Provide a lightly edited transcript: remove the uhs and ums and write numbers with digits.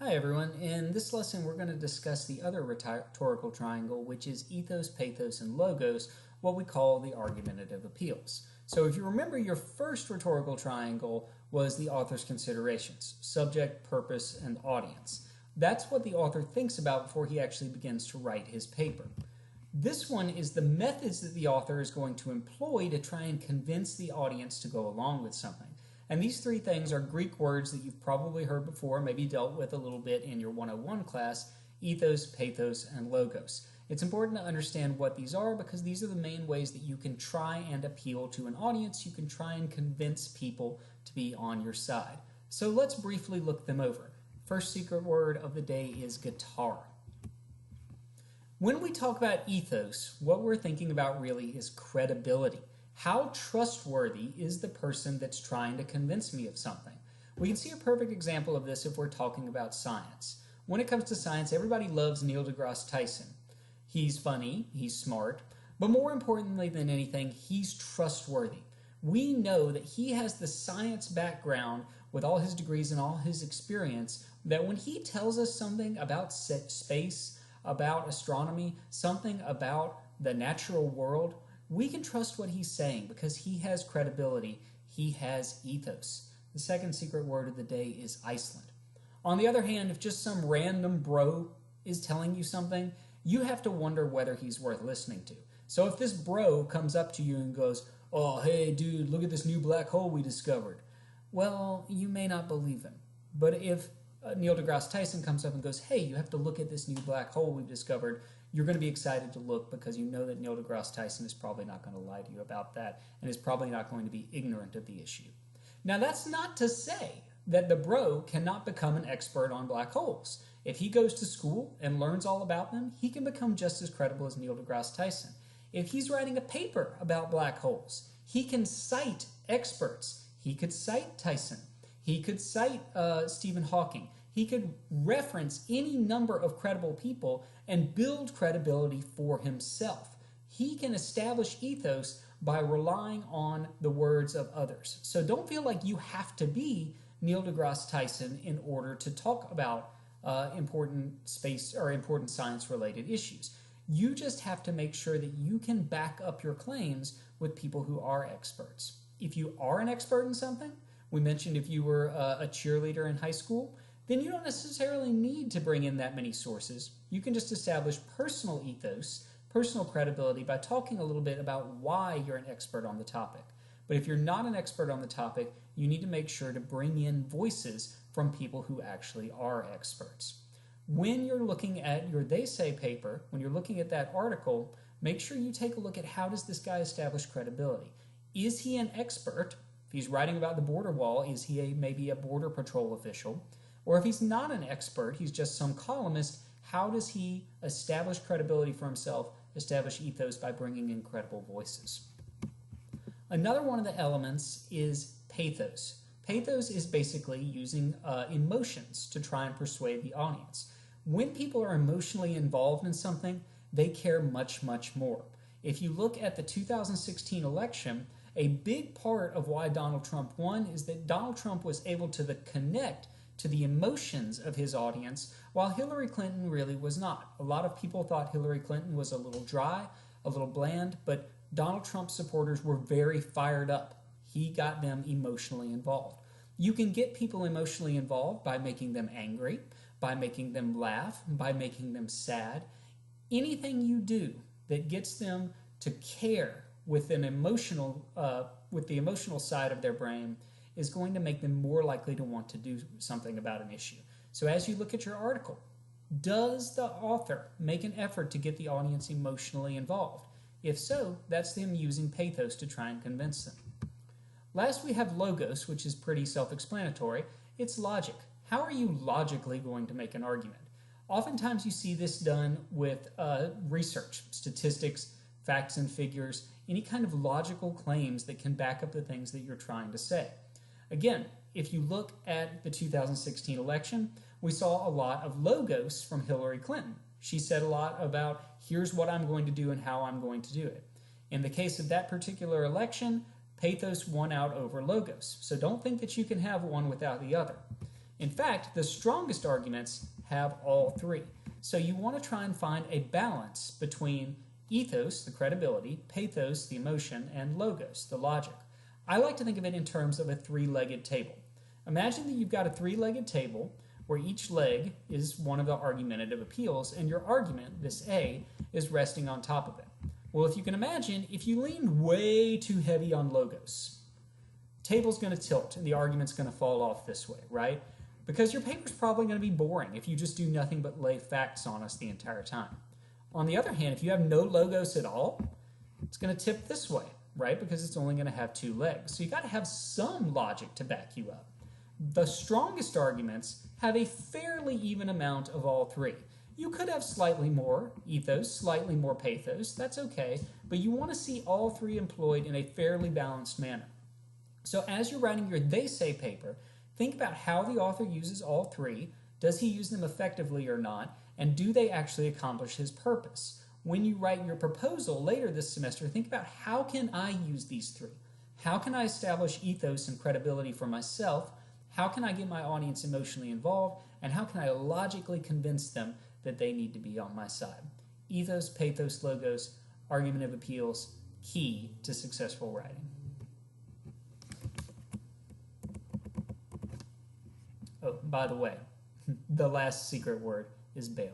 Hi everyone, in this lesson we're going to discuss the other rhetorical triangle, which is ethos, pathos, and logos, what we call the argumentative appeals. So if you remember, your first rhetorical triangle was the author's considerations: subject, purpose, and audience. That's what the author thinks about before he actually begins to write his paper. This one is the methods that the author is going to employ to try and convince the audience to go along with something. And these three things are Greek words that you've probably heard before, maybe dealt with a little bit in your 101 class: ethos, pathos, and logos. It's important to understand what these are because these are the main ways that you can try and appeal to an audience. You can try and convince people to be on your side. So let's briefly look them over. First secret word of the day is guitar. When we talk about ethos, what we're thinking about really is credibility. How trustworthy is the person that's trying to convince me of something? We can see a perfect example of this if we're talking about science. When it comes to science, everybody loves Neil deGrasse Tyson. He's funny, he's smart, but more importantly than anything, he's trustworthy. We know that he has the science background with all his degrees and all his experience, that when he tells us something about space, about astronomy, something about the natural world, we can trust what he's saying because he has credibility, he has ethos. The second secret word of the day is Iceland. On the other hand, if just some random bro is telling you something, you have to wonder whether he's worth listening to. So if this bro comes up to you and goes, "Oh, hey dude, look at this new black hole we discovered," well, you may not believe him. But if Neil deGrasse Tyson comes up and goes, "Hey, you have to look at this new black hole we've discovered," you're going to be excited to look because you know that Neil deGrasse Tyson is probably not going to lie to you about that and is probably not going to be ignorant of the issue. Now, that's not to say that the bro cannot become an expert on black holes. If he goes to school and learns all about them, he can become just as credible as Neil deGrasse Tyson. If he's writing a paper about black holes, he can cite experts. He could cite Tyson. He could cite Stephen Hawking. He could reference any number of credible people and build credibility for himself. He can establish ethos by relying on the words of others. So don't feel like you have to be Neil deGrasse Tyson in order to talk about important space or important science-related issues. You just have to make sure that you can back up your claims with people who are experts. If you are an expert in something, we mentioned if you were a cheerleader in high school, then you don't necessarily need to bring in that many sources. You can just establish personal ethos, personal credibility by talking a little bit about why you're an expert on the topic. But if you're not an expert on the topic, you need to make sure to bring in voices from people who actually are experts. When you're looking at your They Say paper, when you're looking at that article, make sure you take a look at how does this guy establish credibility. Is he an expert? If he's writing about the border wall, is he maybe a border patrol official? Or if he's not an expert, he's just some columnist, how does he establish credibility for himself, establish ethos by bringing in credible voices? Another one of the elements is pathos. Pathos is basically using emotions to try and persuade the audience. When people are emotionally involved in something, they care much, much more. If you look at the 2016 election, a big part of why Donald Trump won is that Donald Trump was able to connect to the emotions of his audience, while Hillary Clinton really was not. A lot of people thought Hillary Clinton was a little dry, a little bland, but Donald Trump's supporters were very fired up. He got them emotionally involved. You can get people emotionally involved by making them angry, by making them laugh, by making them sad. Anything you do that gets them to care with the emotional side of their brain is going to make them more likely to want to do something about an issue. So as you look at your article, does the author make an effort to get the audience emotionally involved? If so, that's them using pathos to try and convince them. Last, we have logos, which is pretty self-explanatory. It's logic. How are you logically going to make an argument? Oftentimes you see this done with research, statistics, facts and figures, any kind of logical claims that can back up the things that you're trying to say. Again, if you look at the 2016 election, we saw a lot of logos from Hillary Clinton. She said a lot about, here's what I'm going to do and how I'm going to do it. In the case of that particular election, pathos won out over logos. So don't think that you can have one without the other. In fact, the strongest arguments have all three. So you want to try and find a balance between ethos, the credibility, pathos, the emotion, and logos, the logic. I like to think of it in terms of a three-legged table. Imagine that you've got a three-legged table where each leg is one of the argumentative appeals, and your argument, this A, is resting on top of it. Well, if you can imagine, if you lean way too heavy on logos, the table's going to tilt and the argument's going to fall off this way, right? Because your paper's probably going to be boring if you just do nothing but lay facts on us the entire time. On the other hand, if you have no logos at all, it's going to tip this way, right? Because it's only going to have two legs. So you got to have some logic to back you up. The strongest arguments have a fairly even amount of all three. You could have slightly more ethos, slightly more pathos, that's okay, but you want to see all three employed in a fairly balanced manner. So as you're writing your they say paper, think about how the author uses all three, does he use them effectively or not, and do they actually accomplish his purpose? When you write your proposal later this semester, think about how can I use these three? How can I establish ethos and credibility for myself? How can I get my audience emotionally involved? And how can I logically convince them that they need to be on my side? Ethos, pathos, logos, argumentative appeals, key to successful writing. Oh, by the way, the last secret word is bail.